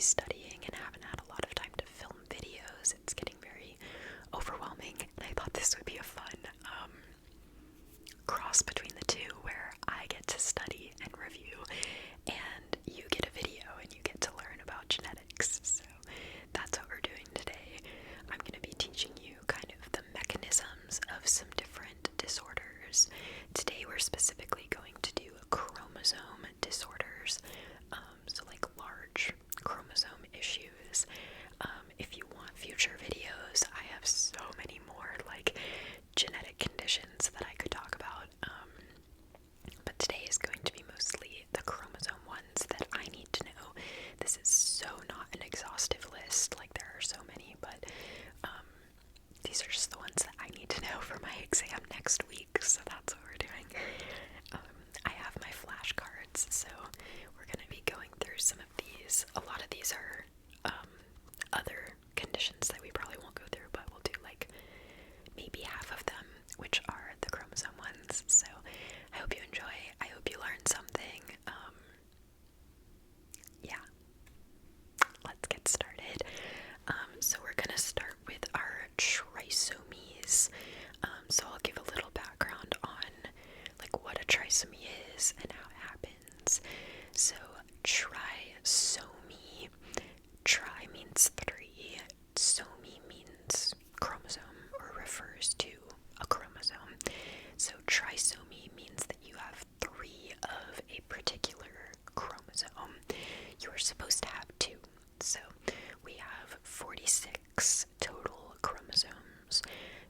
studying and haven't had a lot of time to film videos. It's getting very overwhelming, and I thought this would be a fun cross between the two, where I get to study and review, and you get a video and you get to learn about genetics. So that's what we're doing today. I'm going to be teaching you kind of the mechanisms of some different disorders. Today we're specifically going to do chromosome disorders, so like large chromosome issues. If you want future videos, I have so many more like genetic conditions that I could talk about, but today is going to be mostly the chromosome ones that I need to know. This is so not an exhaustive list, like there are so many, but these are just the ones that I need to know for my exam next week, so that's what we're doing. I have my flashcards, so we're going to be going through some of these. A lot of these are other conditions that we probably won't go through, but we'll do like maybe half of them, which are the chromosome ones. So I hope you enjoy. I hope you learn something. Yeah, let's get started. So we're gonna start with our trisomies. So I'll give a little background on like what a trisomy is and how it happens. So trisomy, tri means 3, somy means chromosome, or refers to a chromosome. So trisomy means that you have 3 of a particular chromosome. You are supposed to have 2. So we have 46 total chromosomes.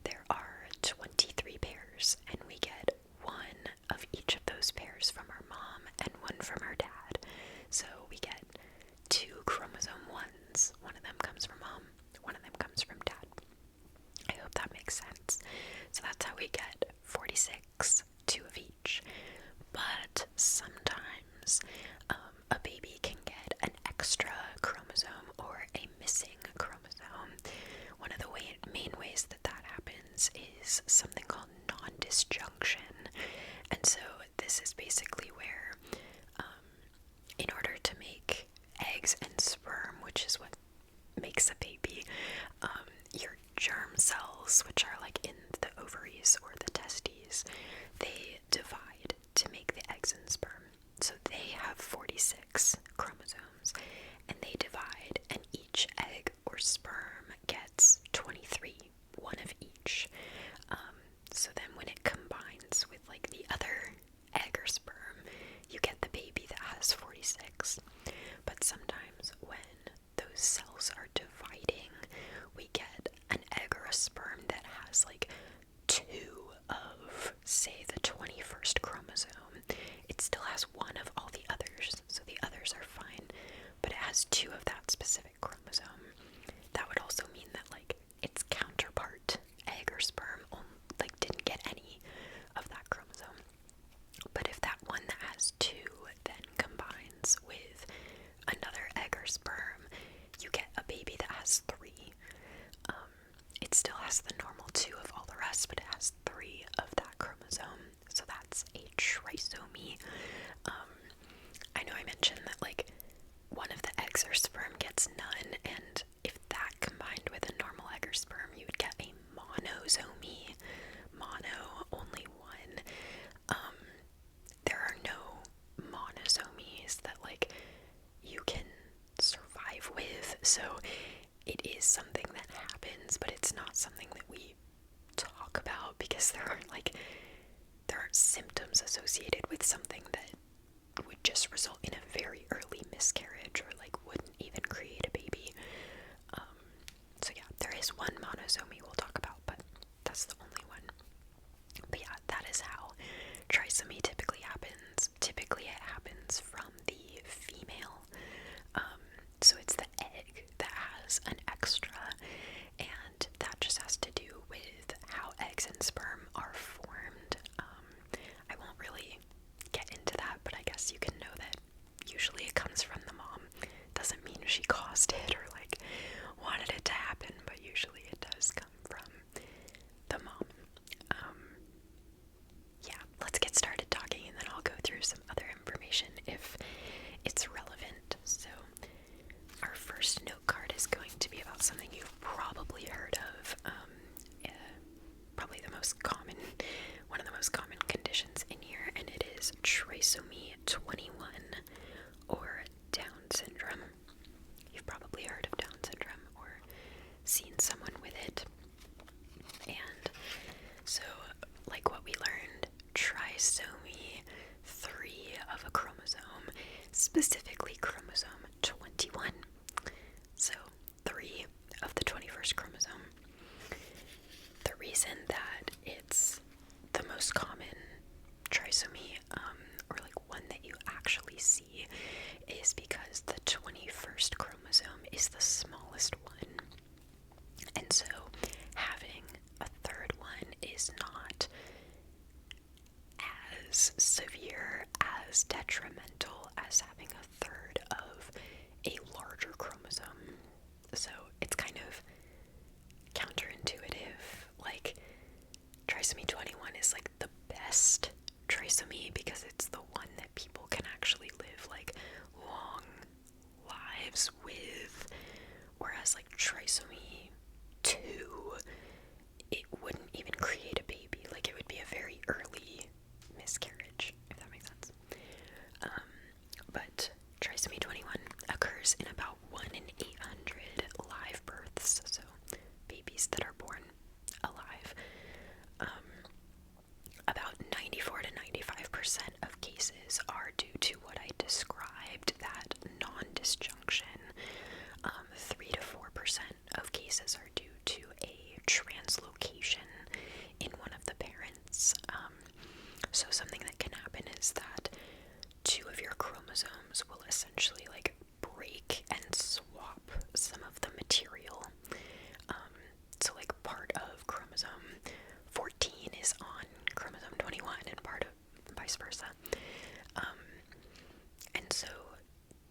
There are 23 pairs, and we get 1 of each of those pairs from our mom and 1 from our dad. So we get 2 chromosome 1s. One of them comes from mom, one of them comes from dad. I hope that makes sense. So that's how we get 46, 2 of each. But sometimes a baby can get an extra chromosome or a missing chromosome. One of the main ways that that happens is something called non-disjunction. And so this is basically where in order to make eggs and sperm, which is what makes a baby, your germ cells, which are like in the ovaries or the testes, they divide to make the eggs and sperm. So they have 46 chromosomes, and they divide, and each egg or sperm gets 23, 1 of each. So then when it combines with like the other egg or sperm, you get the baby that has 46. But sometimes when those cells are dividing, we get an egg or a sperm that has like 2 of, say, the 21st chromosome. It still has 1 of all the others, so the others are fine, but it has 2 of that specific chromosome. That would also mean that like its counterpart, egg or sperm, like didn't get any of that chromosome. But if that one that has 2 then combines with another egg or sperm, you get a baby that has 3. It still has the normal 2 of all the rest, but it has 3 of that chromosome. So that's a trisomy. I know I mentioned that like one of the eggs or sperm gets none, and if that combined with a normal egg or sperm, you would get a monosomy. Mono, only 1. There are no monosomies that like you can survive with, so it is something that happens, but it's not something that we talk about because there aren't symptoms associated with something that would just result in a very early miscarriage or like wouldn't even create a baby. So yeah, there is one monosomy we'll talk about, but that's the only one. But yeah, that is how trisomy typically happens. Typically it happens from the female. So it's the egg that has an extra, and that just has to do with how eggs and sperm are formed. I won't really get into that, but I guess you can know that specifically chromosome 21. So 3 of the 21st chromosome. The reason that it's the most common trisomy, or like one that you actually see, is because the 21st chromosome is the smallest one. And so having a third one is not as severe, as detrimental as having a third of a larger chromosome. So it's kind of counterintuitive. Like, trisomy 21 is like the best trisomy because it's the one that people can actually live like long lives with, whereas like trisomy 2, it wouldn't even create a baby. Like, it would be a very early miscarriage, if that makes sense. But trisomy 21 occurs in about 1 in 800 live births, so babies that are born alive. About 94 to 95% of cases are due to what I described, that non-disjunction. 3 to 4% of cases are due to a translocation in one of the parents. So something that can happen is that 2 of your chromosomes will essentially like break and swap some of the material. So like part of chromosome 14 is on chromosome 21 and part of vice versa. And so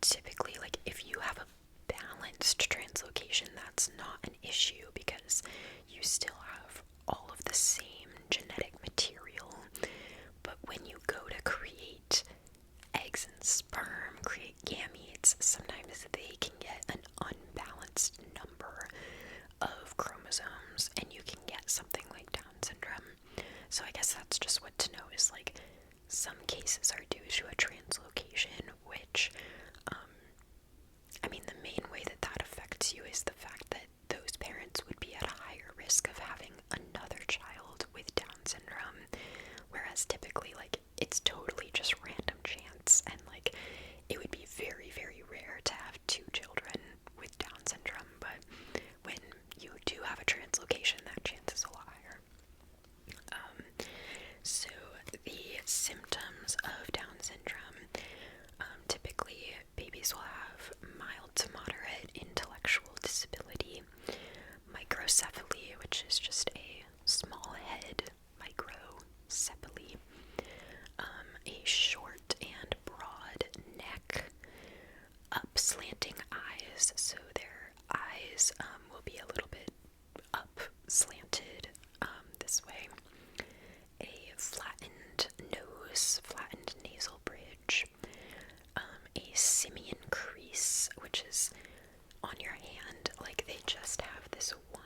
typically, like, if you have a balanced translocation, that's not an issue because you still have all of the same genetic material. But when you go to create eggs and sperm, create gametes, sometimes they can get an unbalanced number of chromosomes and you can get something like Down syndrome. So I guess that's just what to know, is like some cases are due to a translocation, which I mean, the main way that that affects you is the fact that those parents would be at a higher risk of having another child with Down syndrome, whereas typically, like, it's totally just random chance, and like it would be very, very rare to have 2 children with Down syndrome. But when you do have a translocation, that chance is a lot higher. So the symptoms of Down syndrome, typically babies will have mild to moderate intellectual disability, microcephaly, which is just a small head, microcephaly, a short and broad neck, up slanting eyes, so their eyes will be a little bit up slanted this way, a flattened nose, flattened nasal bridge, a simian crease, which is on your hand, like they just have this one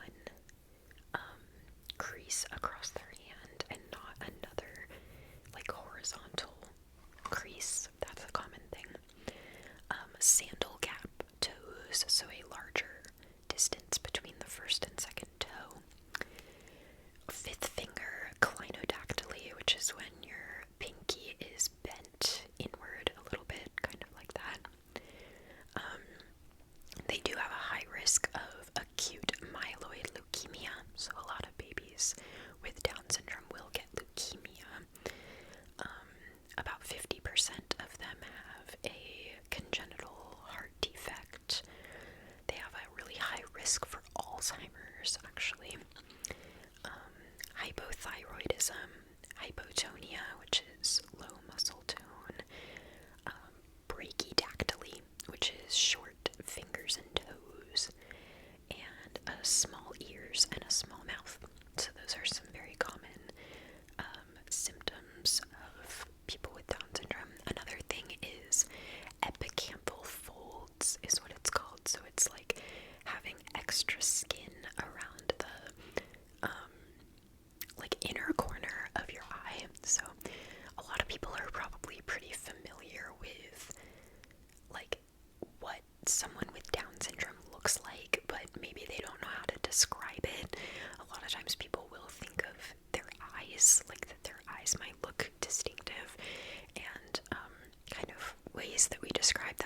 crease across their hand and not another like horizontal crease. That's a common thing. Sandal gap toes, so a larger distance between the first and second toe. Fifth finger clinodactyly, which is when your pinky is bent inward a little bit, kind of like that. They do have a high risk of acute myeloid leukemia, so a lot of babies with Down syndrome will get leukemia. About 50% of them have a congenital heart defect. They have a really high risk for Alzheimer's, actually. Hypothyroidism, hypotonia, which is low muscle tone, brachydactyly, which is short fingers and toes, and small ears and a small mouth. So those are some very common symptoms of people with Down syndrome. Another thing is epicanthal folds is what it's called. So it's like having extra skin around the like inner corner of your eye. So a lot of people are probably pretty familiar with like what someone with Down syndrome looks like, but maybe they don't know how to describe it. A lot of times people will think of their eyes, like that their eyes might look distinctive, and kind of ways that we describe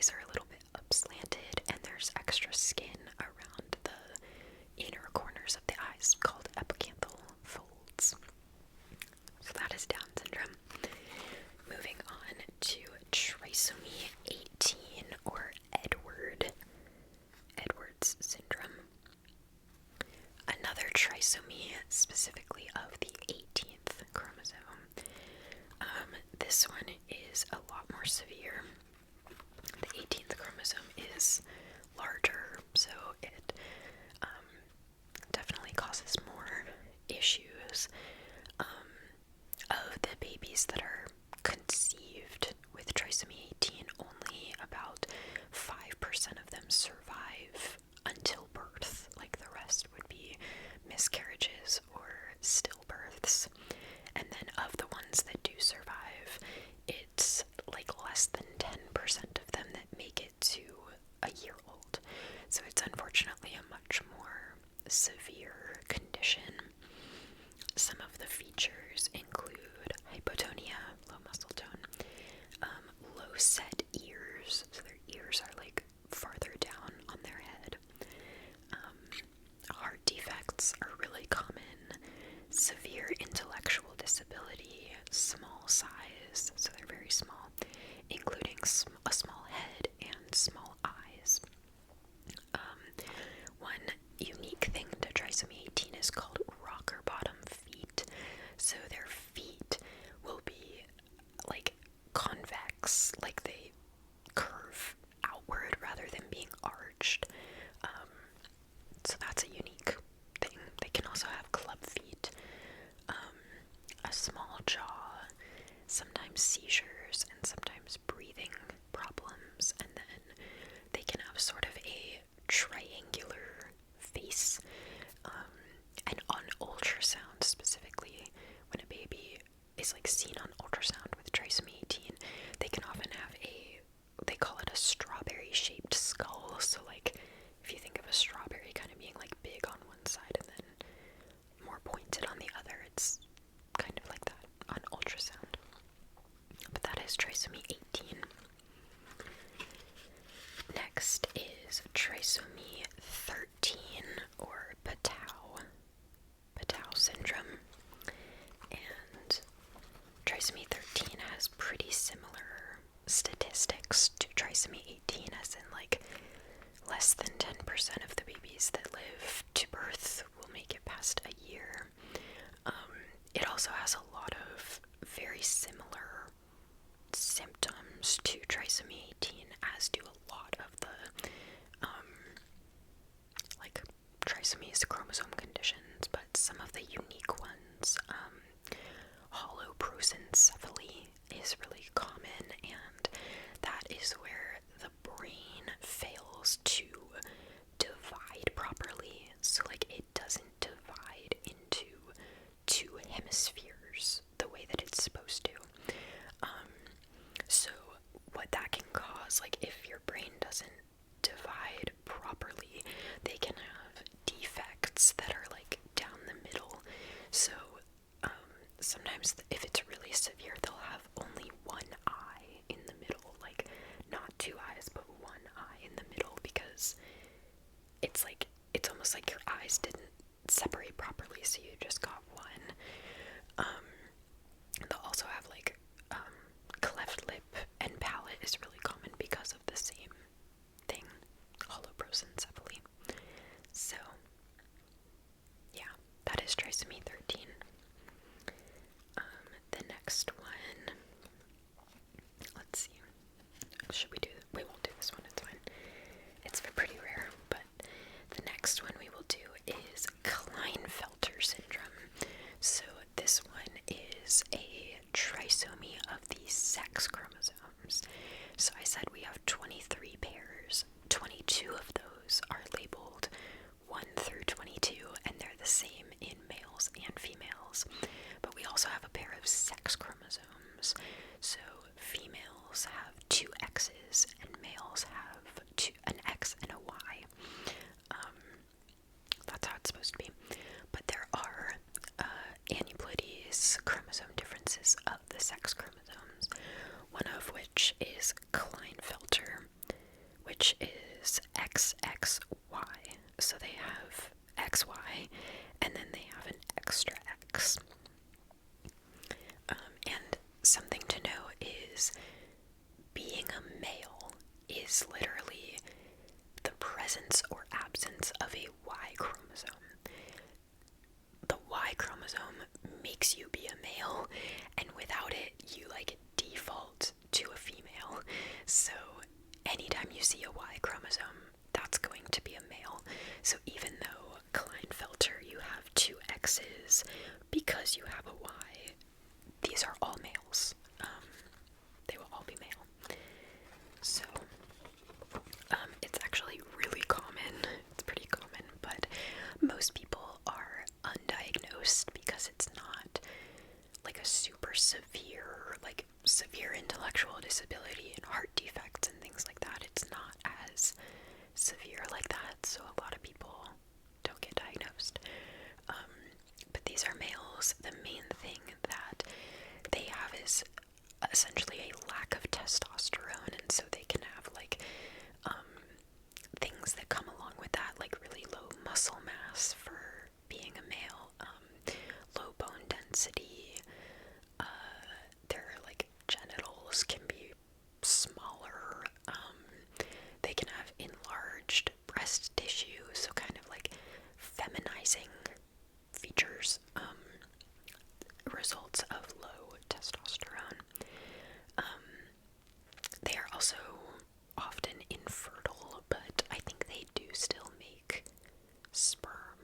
eyes are a little bit upslanted, and there's extra skin around the inner corners of the eyes called epicanthal folds. So that is Down syndrome. Moving on to trisomy 18, or Edwards syndrome. Another trisomy, specifically of the 18th chromosome. This one is a lot more severe. The 18th chromosome is larger, so it definitely causes more issues. Of the babies that are conceived with trisomy 18, only about 5% of them survive until birth. Like, the rest would be miscarriages or stillbirths. And then of the ones that do survive, it's like less than 10% of them that make it to a year old. So it's unfortunately a much more severe condition. Some of the features include hypotonia, low muscle tone, low set ears, so their ears are like farther down on their head. Heart defects are really common. Severe intellectual disability, small size, so they're very small, including a small head and small eyes. One unique thing to trisomy 18 is called rocker bottom feet. So their feet will be like convex, like they curve outward rather than being arched. So that's a unique thing. They can also have club feet, a small jaw, sometimes seizures, and sometimes breathing problems, and then they can have sort of a triangular face. And on ultrasound specifically, when a baby is like seen on ultrasound with trisomy 18, they can often have they call it a strawberry shaped skull. So like, if you think of a strawberry kind of being like big on one side and then more pointed on the other, it's kind of like that on ultrasound. But that is trisomy 18. Next is trisomy 13, or Patau syndrome. And trisomy 13 has pretty similar statistics to trisomy 18, as in like less than 10% of the babies that live to birth will make it past a year. It also has a lot of very similar symptoms to trisomy 18, as do a lot of the like trisomies, chromosome conditions, but some of the unique ones, holoprosencephaly is really common, and that is where the brain fails to divide properly. So like, it doesn't divide into two hemispheres the way that it's supposed to. So what that can cause, like if your brain doesn't divide properly, they can have defects that are like down the middle. So sometimes if it's really severe, they'll have only one eye in the middle, like not two eyes, but one eye in the middle, because it's like, it's almost like your eyes didn't separate properly, so you just got one. They'll also have like cleft lip and palate is really common because of the same thing, holoprosencephaly. So yeah, that is trisomy 13. The next one, let's see, we won't do this one, it's fine. It's pretty rare, but the next one we will do is Klinefelter syndrome. So this one is a trisomy of the sex chromosomes. So I said we have 23 pairs. 22 of those are labeled 1 through 22, and they're the same in males and females. But we also have a pair of sex chromosomes. So females have 2 X's and males have an X and a Y. That's how it's supposed to be. But there are aneuploidies, chromosome differences of the sex chromosomes, one of which is Klinefelter. being a male is literally the presence or absence of a Y chromosome. The Y chromosome makes you be a male, and without it, you like default to a female. So anytime you see a Y chromosome, that's going to be a male. So even though Klinefelter, you have two X's, because you have a Y, these are all males. They will all be male. So it's actually really common. It's pretty common, but most people are undiagnosed because it's not like a super severe, like severe intellectual disability and heart defects and things like that. It's not as severe like that, so a lot of people don't get diagnosed. But these are males. The main thing that they have is essentially a lack of testosterone, and so they can have like things that come along with that, like really low muscle mass for being a male, low bone density, their like genitals can be smaller, they can have enlarged breast tissue, so kind of like feminizing features, results of low testosterone. They are also often infertile, but I think they do still make sperm,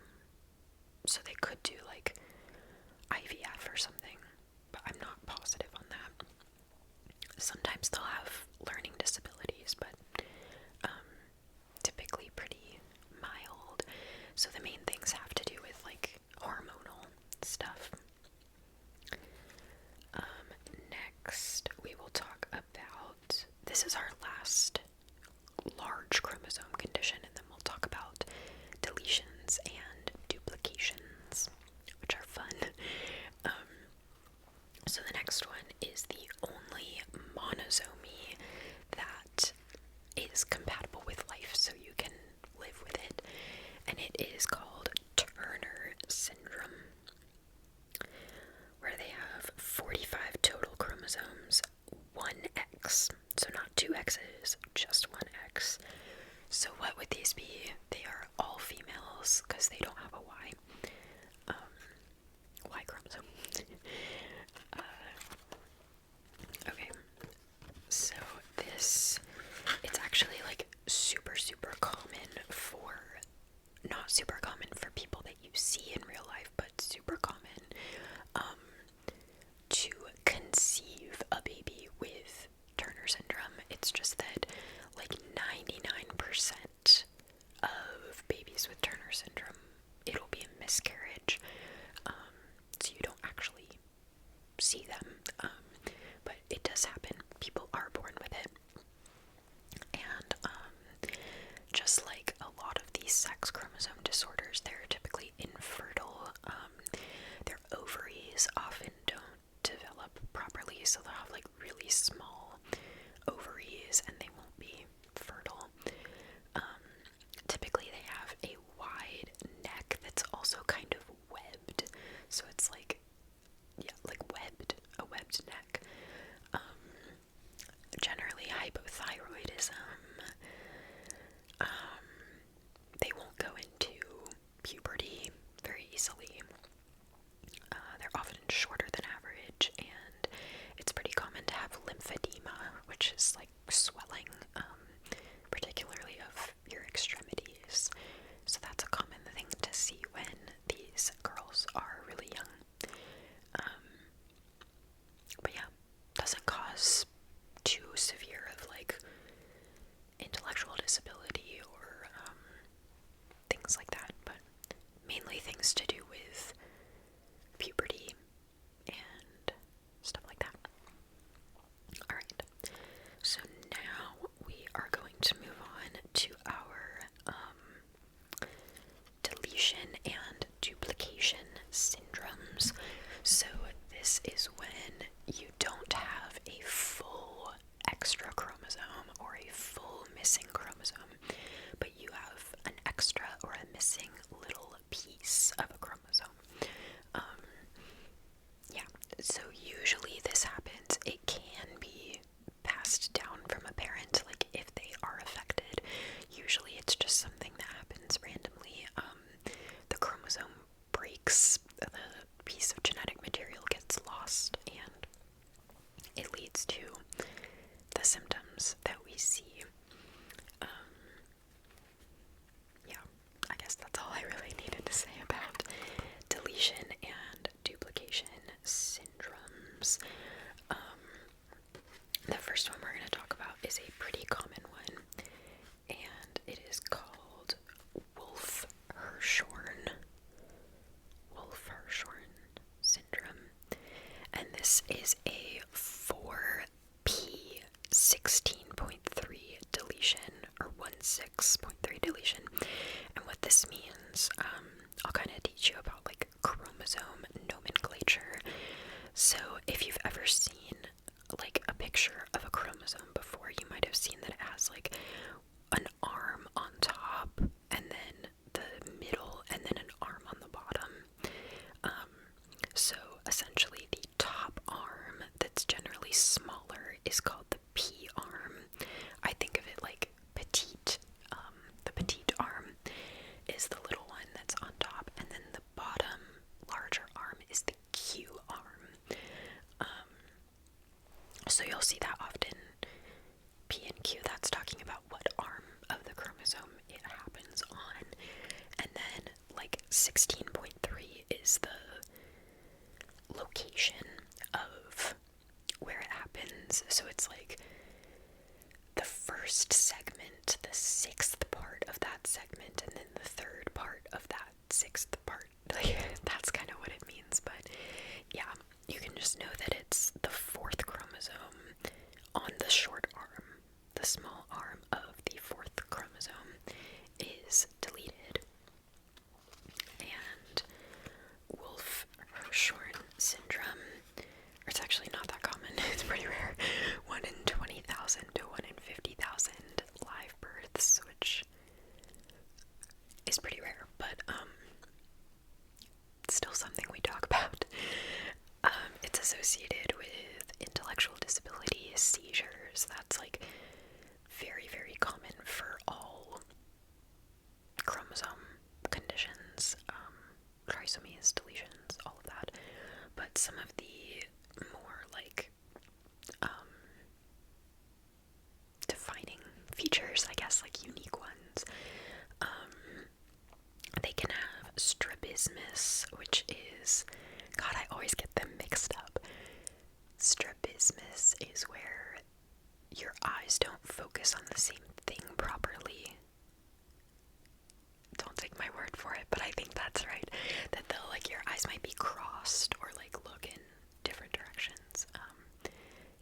so they could do like IVF or something, but I'm not positive on that. Sometimes they'll have learning disabilities, but typically pretty mild. So the main things have to do with like hormonal stuff. Next, we will talk about, this is our last large chromosome condition, and then we'll talk about deletions and duplications, which are fun. So the next one is the only monosomy that is compatible with life, so you can live with it, and it is called Turner syndrome, where they have 45 total chromosomes, 1X, so not 2X's, just 1X. So what would these be? They are all females because they don't have a Y. Y chromosome. Okay, so this, it's actually like super common for, not super common for people that you see in real life, but super common to conceive a baby with Turner syndrome. It's just that like 99% of babies with Turner syndrome, it'll be a miscarriage, so you don't actually see them, but it does happen. People are born with it, and just like a lot of these sex chromosome disorders, they're typically infertile. Their ovaries often don't develop properly, so they'll have like really small ovaries and they won't be fertile. Typically they have a wide neck that's also kind of webbed, so it's like, yeah, like webbed, a webbed neck. Generally hypothyroidism. They won't go into puberty very easily. They're often shorter than average, and it's pretty common to have lymphedema, which is like swelling, particularly of your extremities. So that's a common thing to see when these girls are really young. But yeah, doesn't cause too severe of like intellectual disability or things like that, but mainly things to do with puberty and stuff like that. Alright, so now we are going to move on to our is a pretty common one, and it is called Wolf-Hirschhorn syndrome, and this is a 4p16.3 deletion, or 16.3 deletion. And what this means, I'll kind of teach you about like chromosome nomenclature. So if you've ever seen like a picture of a chromosome before, you might have seen that it has like an arm on top, and then the middle, and then an arm on the bottom. So essentially the top arm that's generally smaller is called the P arm. I think of it like petite. The petite arm is the little one that's on top, and then the bottom larger arm is the Q arm. So you'll see that often. P and Q, that's talking about what arm of the chromosome it happens on. And then like 16.3 is the location of where it happens. So it's like the first segment, the sixth part of that segment, and then the third part of that sixth part. Like, that's kind of what it means. But yeah, you can just know that it's the fourth chromosome on the short arm. The small arm of the fourth chromosome is deleted. And Wolf-Hirschhorn syndrome, or it's actually not that common, it's pretty rare, 1 in 20,000 to 1 in 50,000 live births, which is pretty rare, but still something we talk about. It's associated with intellectual disability, seizures. That's like very, very common for all chromosome conditions, trisomies, deletions, all of that. But some of the more like defining features, I guess, like unique ones, they can have strabismus, which is, God, I always get them mixed up. Strabismus is where your eyes don't focus on the same thing properly. Don't take my word for it, but I think that's right. That they'll, like, your eyes might be crossed or like look in different directions.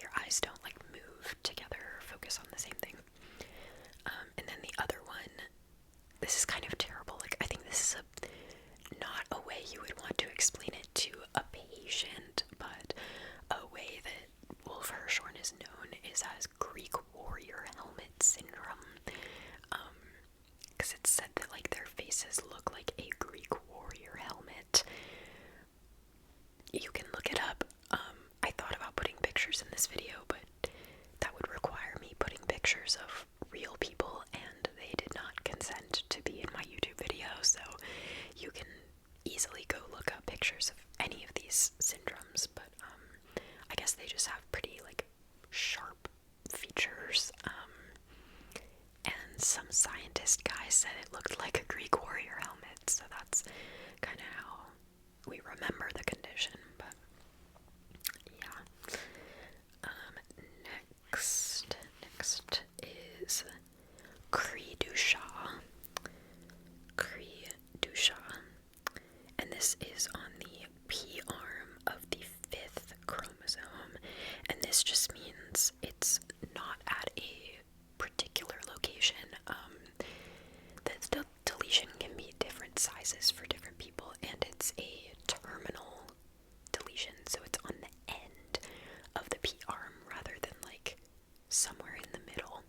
Your eyes don't like move together or focus on the same thing. And then the other one, this is kind of terrible. Like, I think this is not a way you would want to explain it to a patient, but a way that Wolf-Hirschhorn is known is as Greek warrior helmet syndrome. Because it's said that like their faces look like a Greek warrior helmet. You can look it up. I thought about putting pictures in this video, but that would require me putting pictures of real people, and they did not consent to be in my YouTube video, so you can easily go look up pictures of any of these syndromes, but I guess they just have pretty like sharp features, and some scientist guy said it looked like a Greek warrior helmet, so that's kind of how we remember the condition. But yeah. Next is Cri-du-chat. And this is on the P arm of the fifth chromosome, and this just means it's not at a particular location. The deletion can be different sizes for different people, and it's a terminal deletion, so it's on the end of the P arm rather than like somewhere in the middle.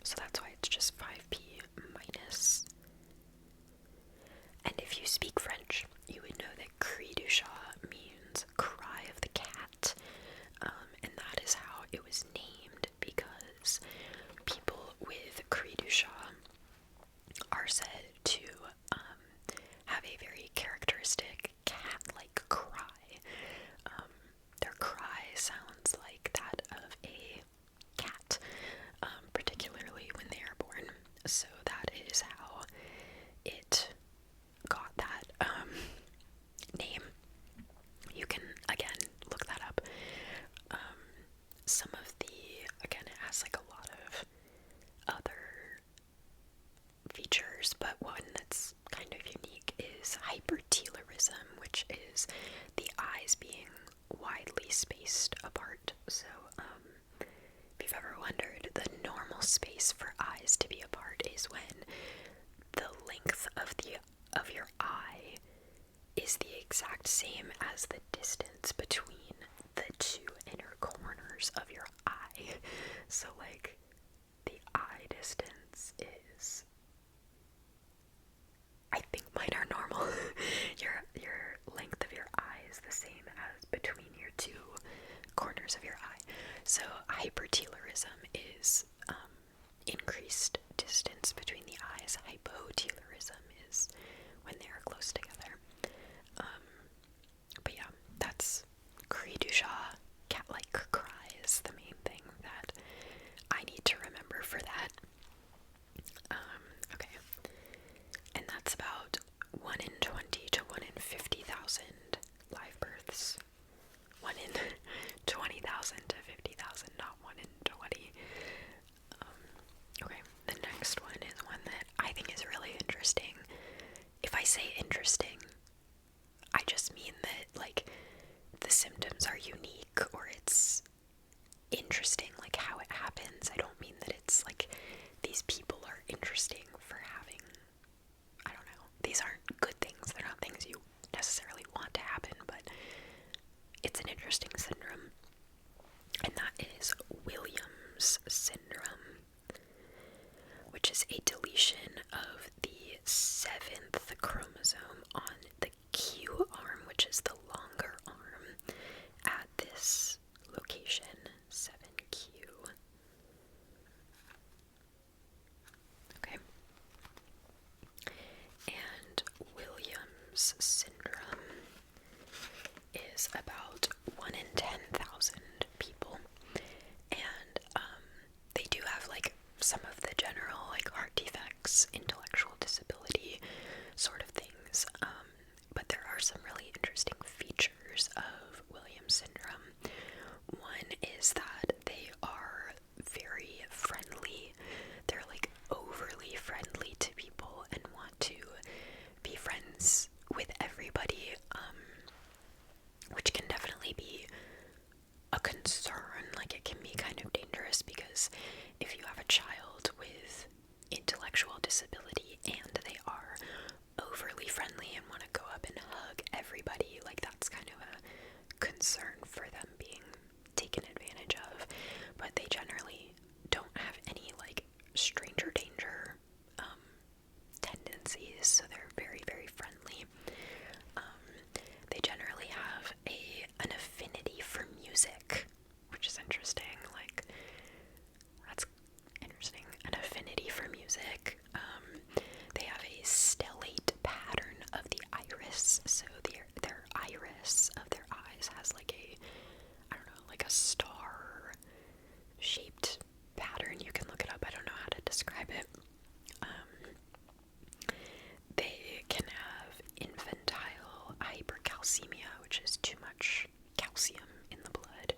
So that's why it's just 5p minus. And if you speak French, you would know that Cri-du-chat means cry of the cat, and that is how it was named, because people with Cri-du-chat are said to have a very characteristic cat-like cry. Their cry sounds like that of a cat, particularly when they are born. So that is how it got that name. You can again look that up. Some of the, again, it has like a space for eyes to be apart is when the length of your eye is the exact same as the distance between the two inner corners of your eye. So like the eye distance is, I think mine are normal. Your length of your eye is the same as between your two corners of your eye. So hypertelorism is increased distance between the eyes. Hypotelorism is when they are close together. But yeah, that's cri du chat, cat-like cry is the main thing that I need to remember for that. Okay. And that's about 1 in 20 to 1 in 50,000 live births. 1 in 20,000 to 50,000, not 1 in 20. Okay, the next one is one that I think is really interesting. If I say interesting, I just mean that, like, the symptoms are unique or it's interesting, like, how it happens. I don't mean that it's, like, these people are interesting for having, I don't know, these aren't good things. They're not things you necessarily want to happen, but it's an interesting syndrome. And that is Williams syndrome, which is a deletion of the 7th chromosome on the Q arm, which is the longer arm at this location, 7Q. Okay. And Williams syndrome is about 1 in 10,000 people. And they do have, like, some of the general, like, heart defects, intellectual disability sort of things, but there are some really interesting features of Williams syndrome. One is that they are very friendly. They're, like, overly friendly to people and want to be friends with everybody, which can definitely be a concern. Like, it can be kind of dangerous because if you have a child with intellectual disability and they are overly friendly and want to go up and hug everybody, like, that's kind of a concern for them being taken advantage of. But they generally don't have any, like, stranger danger tendencies, so they're very, very friendly. They generally have an affinity for music, which is interesting. Like, that's interesting. An affinity for music. They have a stellate pattern of the iris, so their iris of their eyes has like a, I don't know, like a star shaped pattern. You can look it up. I don't know how to describe it. They can have infantile hypercalcemia, which is too much calcium in the blood.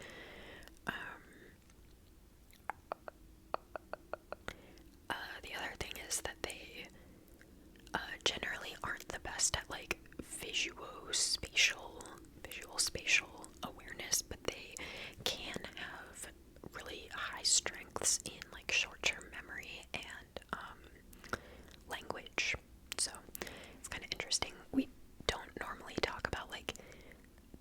The other thing is that they generally aren't the best at, like, visual spatial awareness, but they can have really high strengths in, like, short-term memory and language. So it's kind of interesting. We don't normally talk about, like,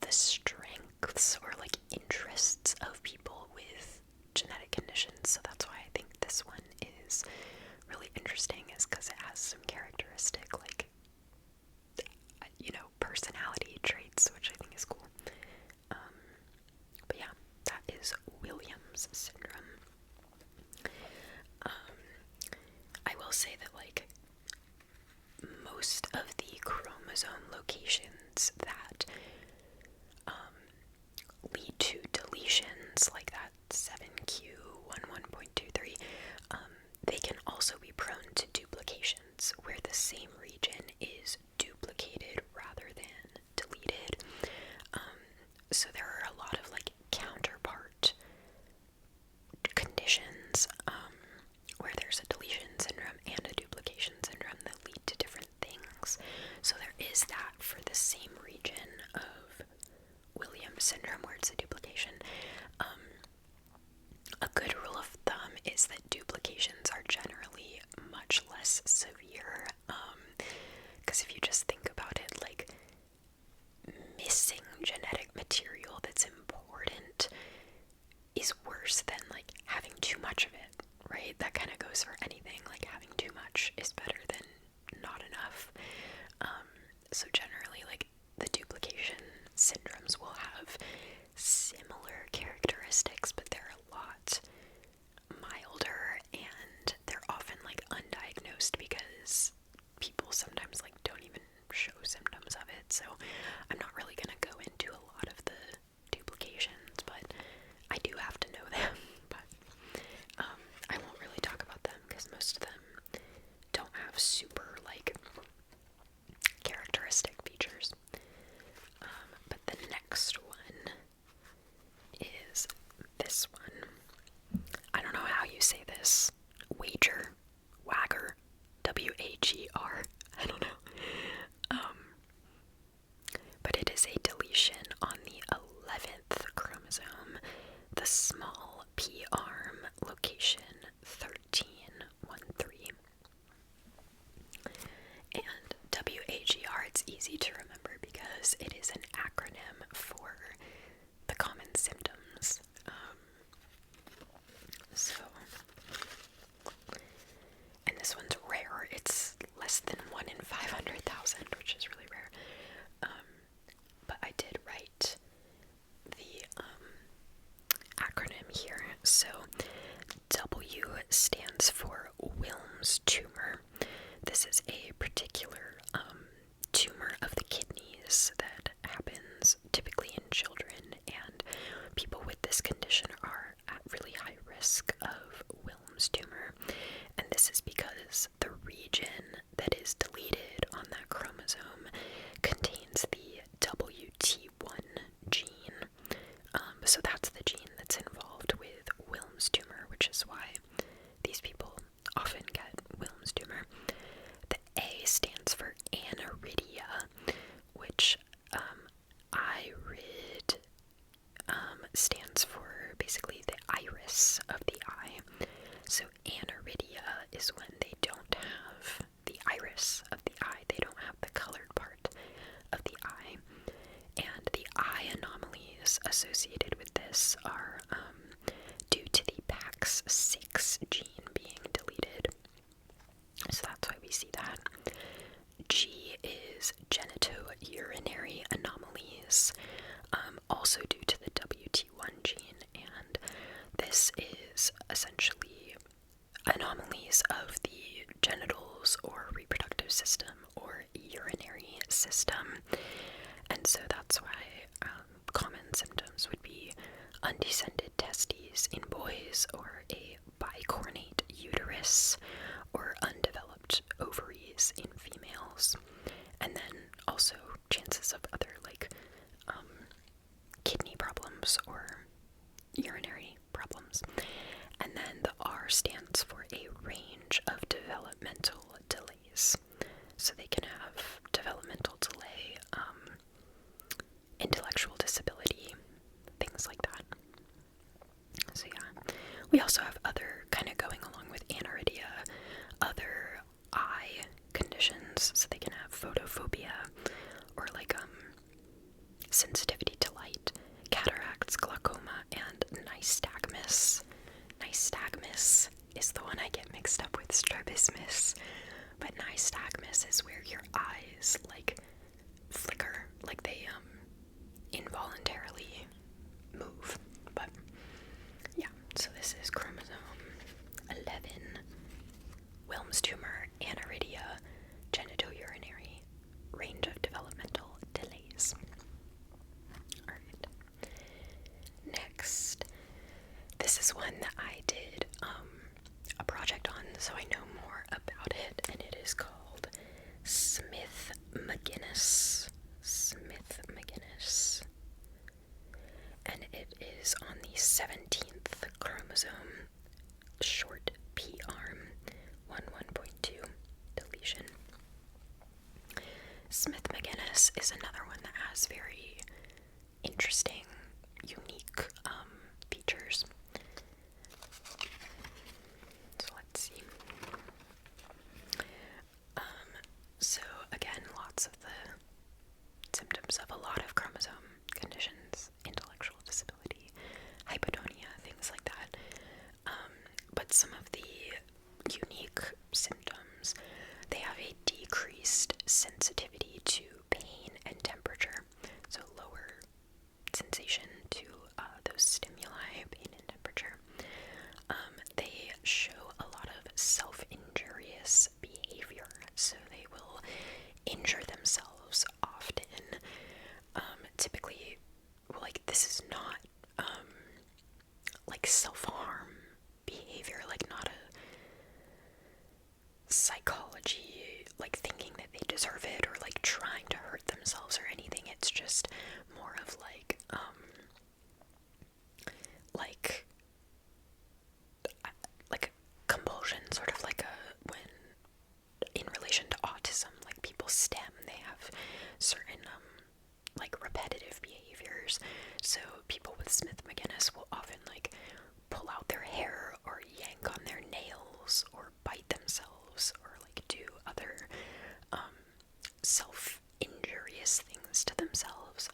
the strengths or, like, interests of people with genetic conditions, so that's why I think this one is really interesting, is because it has some characteristic, like, you know, personality traits, which I think is cool. But yeah, that is Williams syndrome. I will say that, like, most of the chromosome locations that lead to deletions, like that 7q11.23, they can also be prone to duplications, where the same region is duplicated rather than deleted. So there are a lot of, like, counterpart conditions where there's a deletion syndrome and a duplication syndrome that lead to different things. So there is that for the same region of Williams syndrome where it's a duplication. A good rule of thumb is that duplication much of it, right? That kind of goes for anything. Like, having too much is better than not enough. So generally, like, the duplication syndromes will have similar characteristics, but they're a lot milder, and they're often like undiagnosed because people sometimes like don't even show symptoms of it. So I'm not really gonna go into a lot of the duplications, but I do have to know them. But I won't really talk about them because most of them don't have super like characteristic features. But the next one is this one. I don't know how you say this. Wagger, W-A-G-R. I don't know. But it is a deletion on the 11th chromosome, the small p-arm location 1313. And WAGR, it's easy to remember because it is an acronym for the common symptoms. And this one's rare. It's less than 1 in 500,000, which is really rare. But I did write the acronym here. So W stands for Wilms tumor. This is a particular tumor of the kidneys that happens typically in children, and people with this condition are at really high risk of Wilms tumor. And this is because the region that is deleted on that chromosome contains the WT1 gene. So that's the gene that's involved with Wilms tumor, which is why these people often get Wilms tumor. The A stands for aniridia, which irid stands for basically the iris of the eye. So aniridia is when they don't have the iris of the eye, they don't have the colored part of the eye. And the eye anomalies associated with this are due to the PAX6 gene being deleted. So that's why we see that. G is genitourinary anomalies, also due to the WT1 gene, and this is essentially anomalies of the genitals or reproductive system or urinary system. And so that's why common symptoms would be undescended testes in boys, or a bicornate uterus, or undeveloped ovaries in females. And then also chances of other like kidney problems or urinary problems. And then the R stands for a range of developmental delays. So they can have developmental delay, intellectual disability, things like that. So yeah, we also have other kind of going along with aniridia, other eye conditions. So they can have photophobia, or like sensitivity to light, cataracts, glaucoma, and nystagmus. Nystagmus is the one I get mixed up with strabismus, but nystagmus is where your eyes like flicker, like they involuntarily move. But yeah, so this is chromosome 11, Wilms tumor, aniridia, genitourinary, range of developmental delays. Alright. Next, this is one that I did a project on, so I know more about it, and it is called Smith-Magenis. Smith-Magenis. And it is on the 17th chromosome, short p-arm, 11.2 deletion. Smith-Magenis is another one that has very interesting, unique features. So let's see. So again, lots of the symptoms of a lot of chromosome conditions, intellectual disability, hypotonia, things like that. sensitivity to pain and temperature, so lower sensation to those stimuli, pain and temperature. They show a lot of self-injurious behavior, so they will injure themselves often. Typically, like, this is not like self-harm behavior, like not a psychology, like thinking that they deserve it or like trying to hurt themselves or anything. It's just more of like like compulsion, sort of like when in relation to autism, like people STEM, they have certain like repetitive behaviors. So people with Smith-Magenis will often like pull out their hair or yank on their nails or bite themselves or like do other self-injurious things to themselves.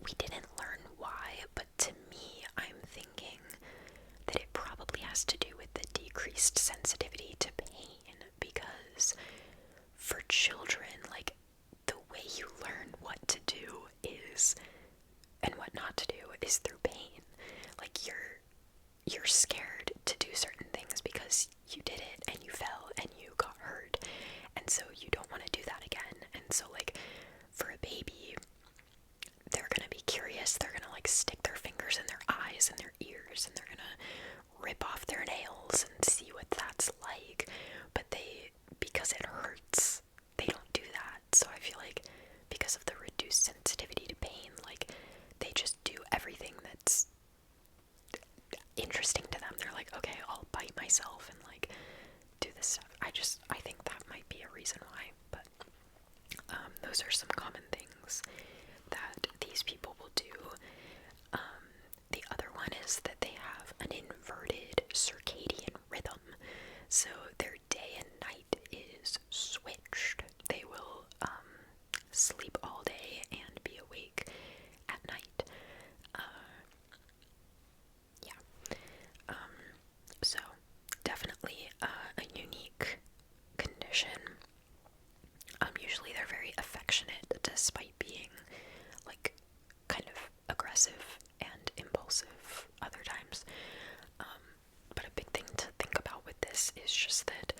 We didn't learn why, but to me, I'm thinking that it probably has to do with the decreased sensitivity to pain, because for children, like, the way you learn what to do is, and what not to do, is through pain. Like, you're scared to do certain things because you did it and you fell and you got hurt, and so you don't want to do that again. And so, like, for a baby, they're gonna be curious, they're gonna like stick their fingers in their eyes and their ears, and they're gonna rip off their nails and see what that's like. But because it hurts, they don't do that. So I feel like because of the reduced sensitivity to pain, like, they just do everything that's interesting to them. They're like, okay, I'll bite myself and like do this stuff. I think that might be a reason why. But those are some common things that these people will do. The other one is that they have an inverted circadian rhythm, so their day and night is switched. They will sleep all day and be awake at night. So definitely a unique condition. Usually they're very affectionate despite being like kind of aggressive and impulsive other times. But a big thing to think about with this is just that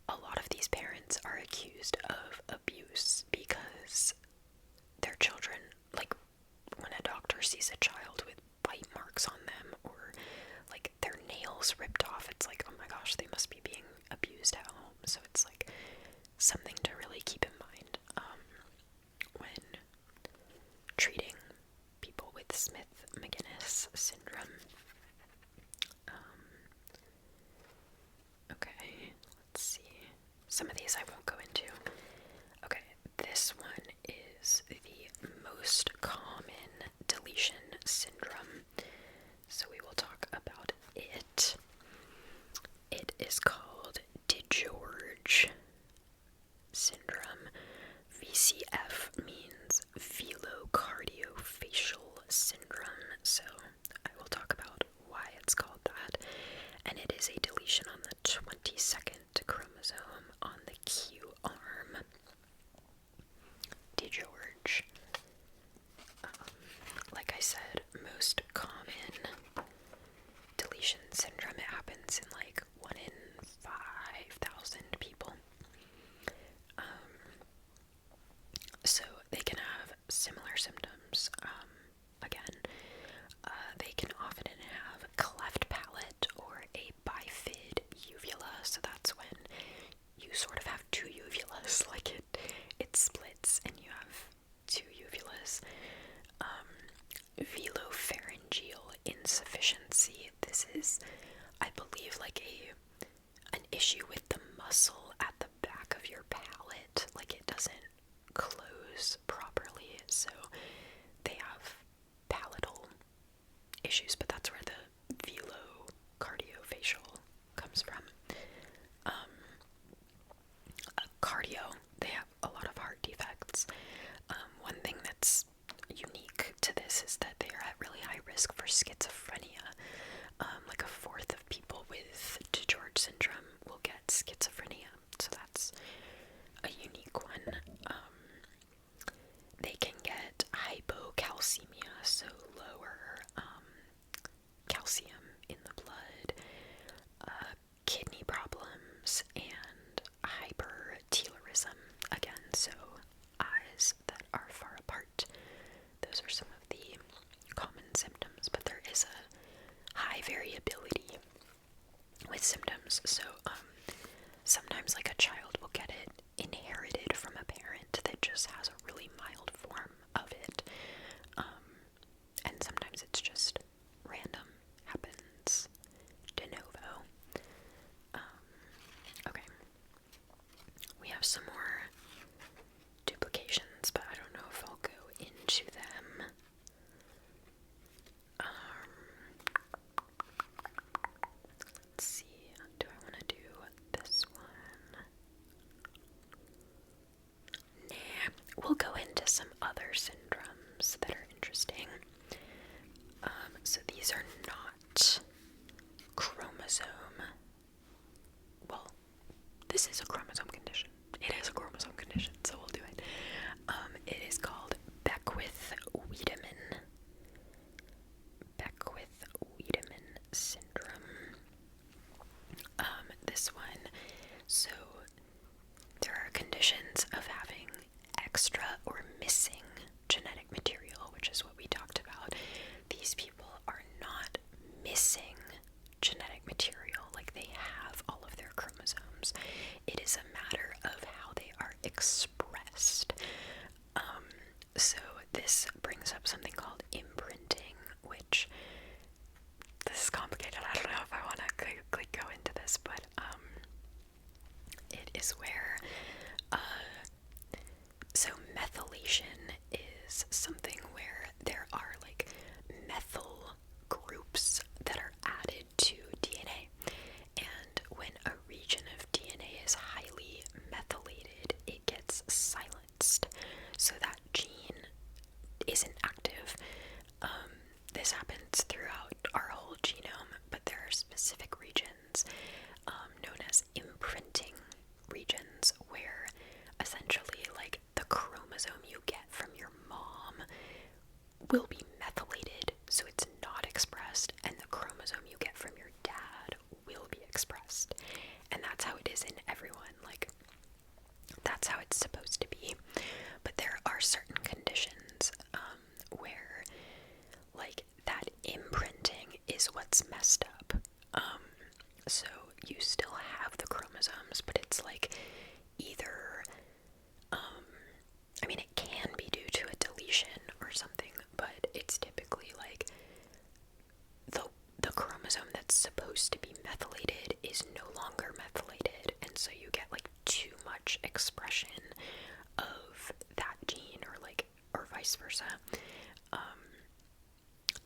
a lot of these parents are accused of abuse because their children, like, when a doctor sees a child with bite marks on them or like their nails ripped off, it's like, oh my gosh, they must be being abused at home. So it's like something to really keep in mind when treating people with Smith-Magenis syndrome. Okay, let's see. Some of these I won't go into. Okay, this one is the most common deletion syndrome, so we will talk about it. It is called DiGeorge syndrome. VCF means velocardiofacial syndrome, so I will talk about why it's called that. And it is a deletion on the 22nd chromosome on the Q arm. DiGeorge. Like I said, most common deletion syndrome, it happens in like 1 in 5,000 people. So they can have similar symptoms. They can often have cleft palate or a bifid uvula. So that's when you sort of have two uvulas, like it splits and you have two uvulas. Velopharyngeal insufficiency. This is, I believe, like an issue with the muscle at the back of your palate. Like, it doesn't close properly, so they have palatal issues, but that's where the velocardiofacial comes from. Cardio, they have a lot of heart defects. One thing that's unique to this is that they are at really high risk for schizophrenia. Like a fourth of people with DiGeorge syndrome will get schizophrenia, so that's a unique with symptoms. So sometimes like a child will get it inherited from a parent that just has a really mild form of it, and sometimes it's just random, happens de novo. Okay, we have some more duplications, but I don't know if I'll go into them. Let's see, do I want to do this one? Nah, we'll go into some other syndromes that are interesting. So these are not chromosome. Well, this is a chromosome condition. It is a chromosome condition, so we'll do it. It is called Beckwith-Wiedemann. Beckwith-Wiedemann syndrome. This one, so there are conditions of having extra or missing genetic material, which is what we talked about. These people are not missing genetic material, like they have all of their chromosomes. It is a matter of how they are expressed. So this brings up something called imprinting, which, this is complicated. I don't know if I want to go into this, but it is where so methylation is something where there are like methyl groups that are added to DNA, and when a region of DNA is highly methylated, it gets silenced, so that gene isn't active. This happens throughout our whole genome, but there are specific regions known as imprinting regions where essentially like the chromosome you get from your mom will be methylated, so it's not expressed, and the chromosome you get from your dad will be expressed. And that's how it is in everyone. Like, that's how it's supposed to be. But there are certain conditions where like that imprinting is what's messed up. So you still have the chromosomes, but it's like either I mean, it can be due to a deletion or something, but it's typically like the chromosome that's supposed to be methylated is no longer methylated, and so you get like too much expression of that gene, or vice versa.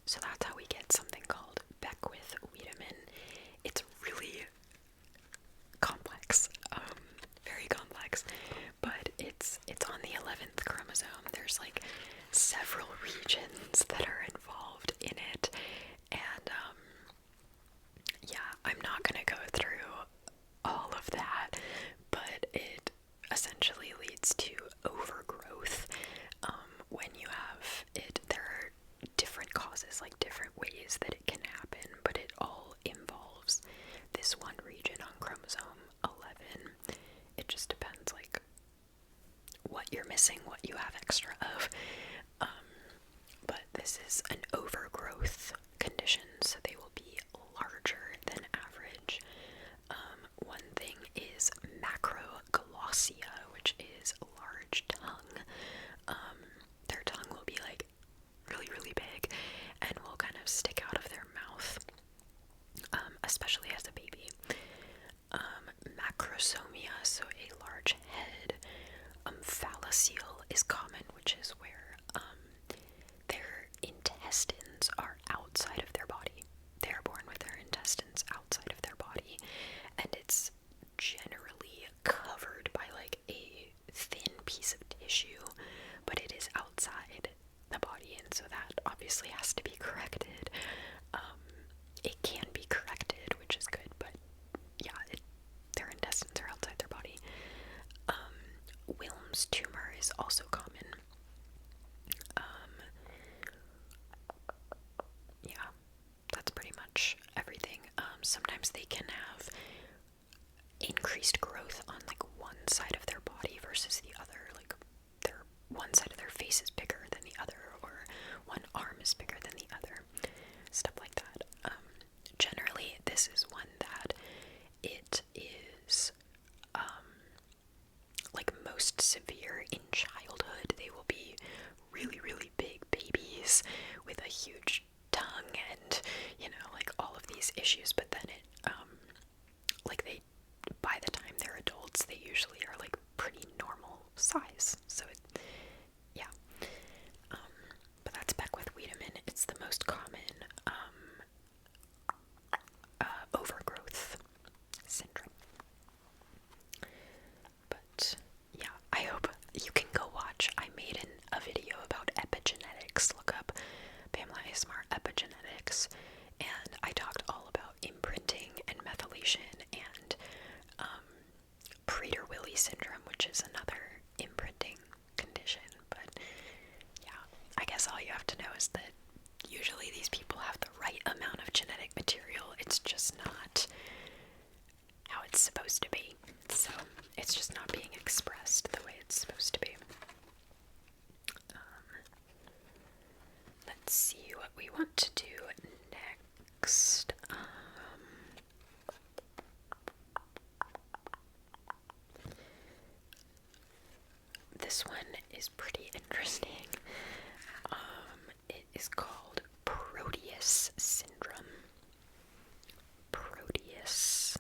So that's how we get something called Beckwith-Wiedemann. It's really complex, very complex, but it's on the 11th chromosome. There's like several regions that are involved in it, and yeah, I'm not gonna go through all of that, but it essentially leads to overgrowth. When you have it, there are different causes, like different ways that it can happen, but it all involves this one region on chromosome 11. It just depends, like, what you're missing, what you have extra of. But this is an overgrowth condition, so they will be larger than average. One thing is macroglossia, which is large tongue. Their tongue will be like really, really big and will kind of stick out of their mouth, especially as a baby. Macrosomia, so a large head. Phalloceal is common, which is where their intestines are outside of their body. They are born with their intestines outside of their body, and it's generally covered by like a thin piece of tissue, but it is outside the body, and so that obviously has to be corrected. It can be corrected, which is good, but yeah, their intestines are outside their body. Wilms tumor is also common. Yeah, that's pretty much everything. Sometimes they can have increased growth on like one side of their body versus the other, like one side of their face is bigger than the other, or one arm is bigger than the other, stuff like that. Generally, this is one that severe in childhood. They will be really, really big babies with a huge tongue and, you know, like all of these issues, but then it, like they, by the time they're adults, they usually are like pretty normal size. So it, yeah. But that's back with Wiedemann. It's the most common overgrowth syndrome. But yeah, I hope you can go watch. I made a video about epigenetics. Look up Pamela ASMR epigenetics, and I talked all about imprinting and methylation and Prader-Willi syndrome, which is another imprinting condition. But yeah, I guess all you have to know is that usually these people have the right amount of genetic material. It's just not how it's supposed to be. So it's just not being expressed the way it's supposed to be. Let's see what we want to do next. This one is pretty interesting. It is called Proteus syndrome. Proteus.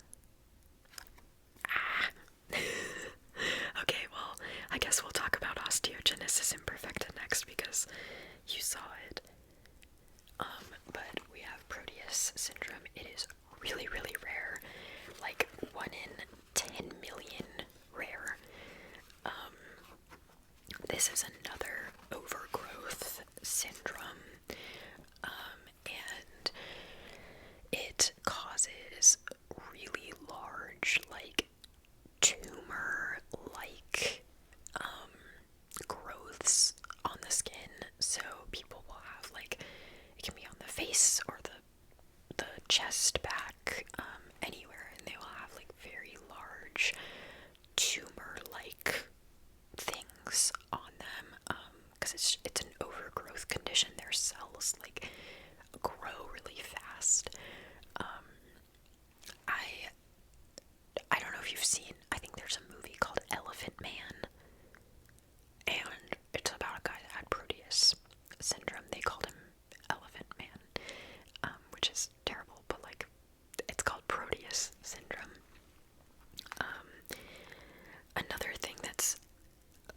Okay, well, I guess we'll talk about osteogenesis imperfecta next because you saw it. But we have Proteus syndrome. It is really, really rare, like 1 in 10 million rare. This is another overgrowth syndrome, and it causes really large, like, tumor-like growths on the skin. So people will have, like, it can be on the face or the chest, back, anywhere, and they will have like very large tumor-like things on them, because it's an overgrowth condition. Their cells like grow really fast. I don't know if you've seen, I think there's a movie called Elephant Man, and it's about a guy that had Proteus syndrome. They called him Elephant Man, which is terrible, but like, it's called Proteus syndrome. Another thing that's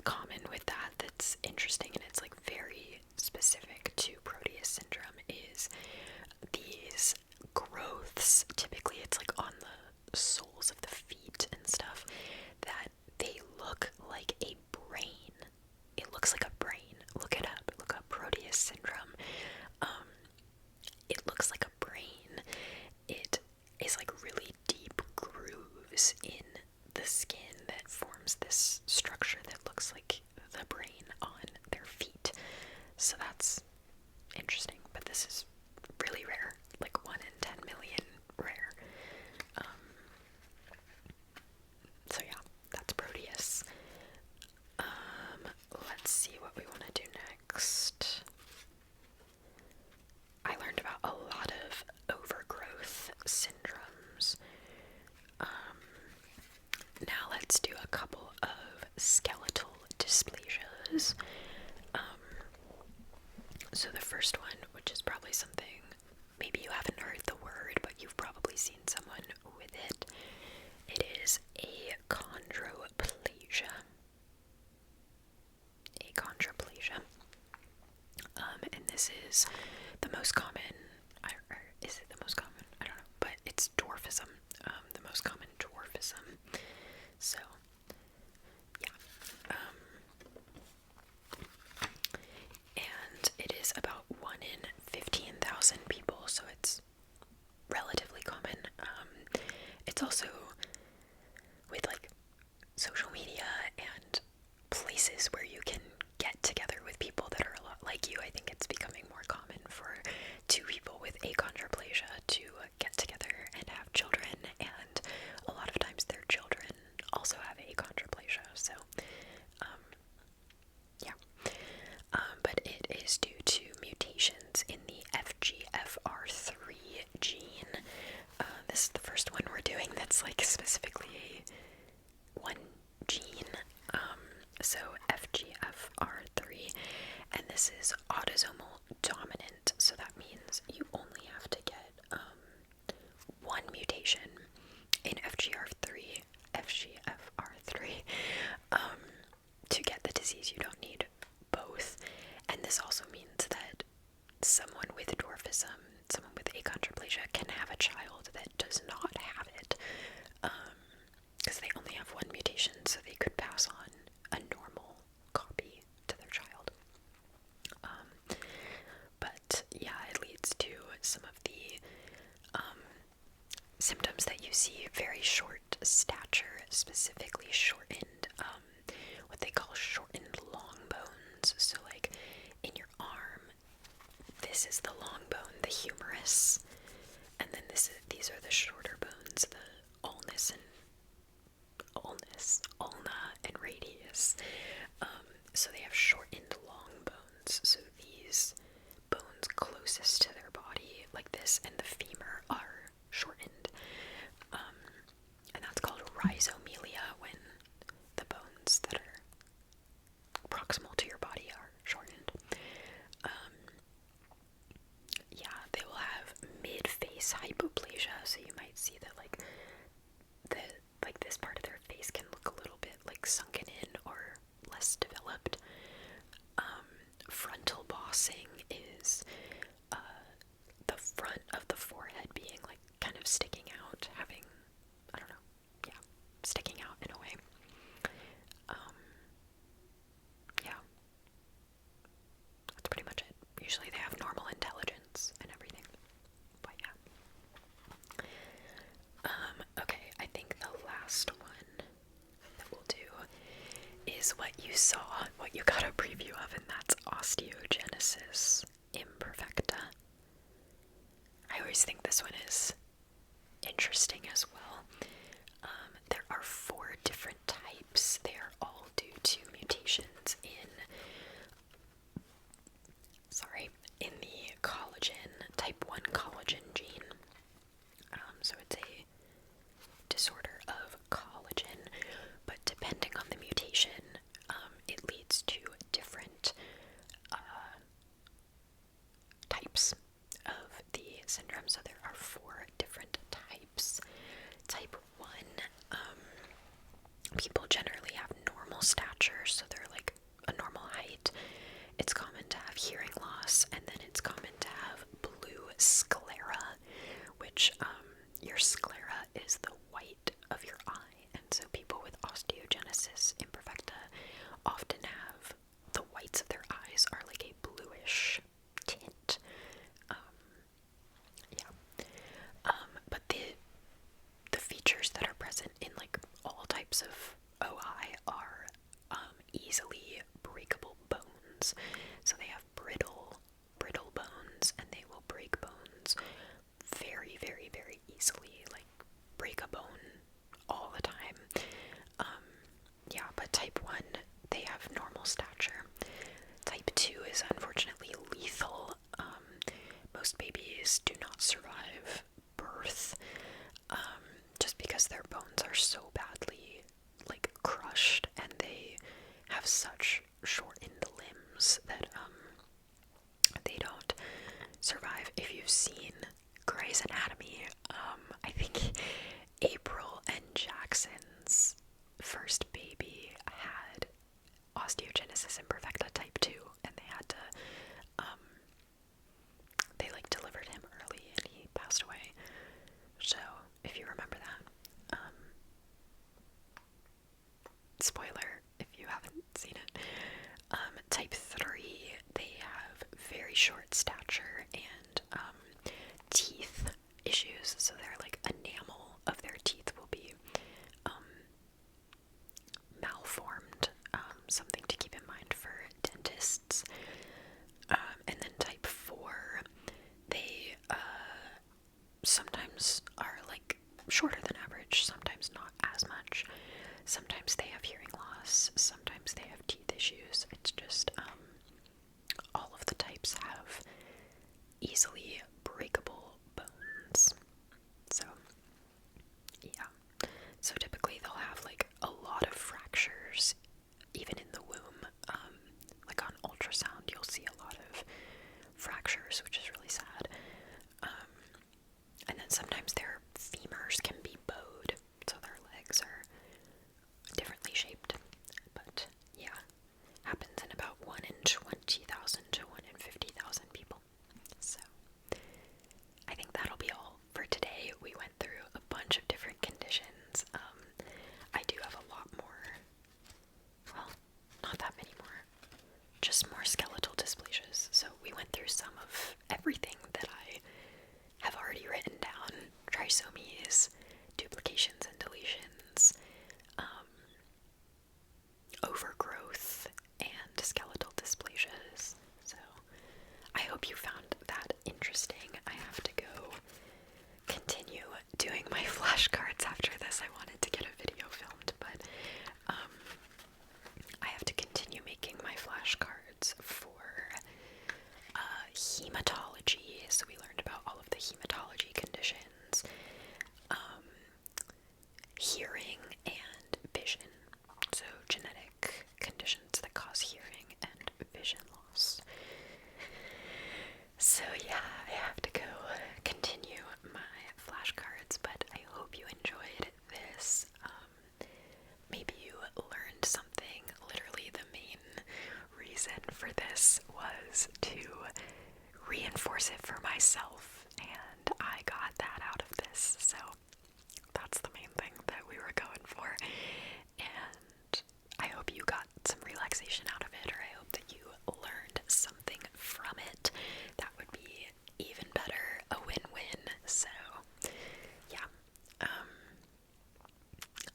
common with that's interesting, and it's like very specific to Proteus syndrome, is these growths. Typically it's like on the soles of the feet and stuff, that they look like a brain. It looks like a brain. Look it up. Look up Proteus syndrome. It looks like a brain. It is like really deep grooves in the skin that forms this structure that looks like the brain on their feet. So that's interesting, but this is really rare, like 1 in 10 million rare. So yeah, that's Proteus. Let's see what we want to do next. I learned about a lot of overgrowth syndromes. Now let's do a couple of skeletal dysplasias. So the first one, which is probably something, maybe you haven't heard the word, but you've probably seen someone with it. It is achondroplasia. Achondroplasia. And this is the most common, or is it the most common? I don't know, but it's dwarfism, the most common dwarfism. So, yeah. And it is about 1 in 15,000 people, so it's relatively common. It's also with like social media and places where you can get together with people that are a lot like you. I think it's becoming more common for two people with achondroplasia to get together and have children, and a lot of times their children also have achondroplasia. So, yeah. But it is due to mutations in the FGFR3 gene. This is the first one we're doing that's like specifically one gene, So FGFR3, and this is autosomal dominant, so that means you only have to get one mutation in FGFR3 to get the disease. You don't need both. And this also means that someone with dwarfism, someone with achondroplasia, can have a child that does not have it, because they only have one mutation, so they could pass on a normal copy to their child. But yeah, it leads to some of the symptoms that you see: very short stature, specifically shortened, what they call shortened long bones. So like in your arm, this is the long bone, the humerus, and then these are the shorter bones, the ulna and radius. So they have shortened long bones. So these bones closest to their body, like this and the femur, are shortened. And that's called rhizomelia, when the bones that are proximal to your body are shortened. Yeah, they will have mid-face hypoplasia, so you might see that this part of their face can look a little bit like sunken in or less developed. Frontal bossing is the front of the forehead being like kind of sticking out, having, I don't know, yeah, sticking out in a way. Yeah, that's pretty much it. Usually they have normal intelligence and everything, but yeah. Okay, I think the last one that we'll do is what you saw, what you got a preview of, and that's osteogenesis imperfecta. I always think this one is interesting as well. There are 4 different types. They are all due to mutations in the collagen, type 1 collagen gene. So it's a disorder of collagen, but depending on the mutation, it leads to different types of the syndrome. So there are 4 different types. Type 1, people generally have normal stature, so they're like a normal height. It's common to have hearing loss, and then it's common to have blue sclera, which your sclera is the white of your eye, and so people with osteogenesis imperfecta often have the whites of their eyes are like a bluish tint. But the features that are present in like all types of OI are easily breakable bones. So they have brittle bones, and they will break bones very, very, very easily. Like break a bone all the time. Yeah, but type 1, they have normal stature. Type 2 is unfortunately lethal. Most babies do not survive birth, just because their bones are so badly like crushed, and they have such shortened limbs that they don't survive. If you've seen Grey's Anatomy, I think April and Jackson's first baby had osteogenesis imperfecta type 2, and they had to they like delivered him early and he passed away. So if you remember that, spoiler if you haven't seen it. Type 3, they have very short stature and teeth issues, so they're like enamel of their teeth will be malformed, something to keep in mind for dentists. And then type 4, they sometimes are like shorter than average, sometimes not as much. Sometimes they have hearing loss, sometimes they have teeth issues. It's just all of the types have easily breakable bones. So yeah, so typically they'll have like a lot of fractures even in the duplications and deletions, overgrowth, and skeletal dysplasias. So I hope you found that interesting. I have to go continue doing my flashcards after this. I wanted to get a video filmed, but I have to continue making my flashcards for hematology. So we learned about all of the hematology conditions, hearing and vision. So genetic conditions that cause hearing and vision loss. So yeah, I have to go continue my flashcards, but I hope you enjoyed this. Maybe you learned something. Literally the main reason for this was to reinforce it for myself, and I got that out of this, so that's the main thing that we were going for. And I hope you got some relaxation out of it, or I hope that you learned something from it. That would be even better, a win-win. So yeah,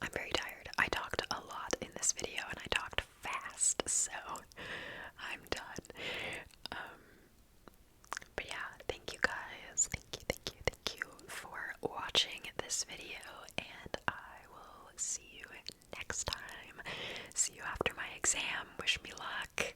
I'm very tired. I talked a lot in this video and I talked fast, so I'm done. But yeah, thank you guys. Thank you for watching this video, and I will see you next time. See you after my exam. Wish me luck.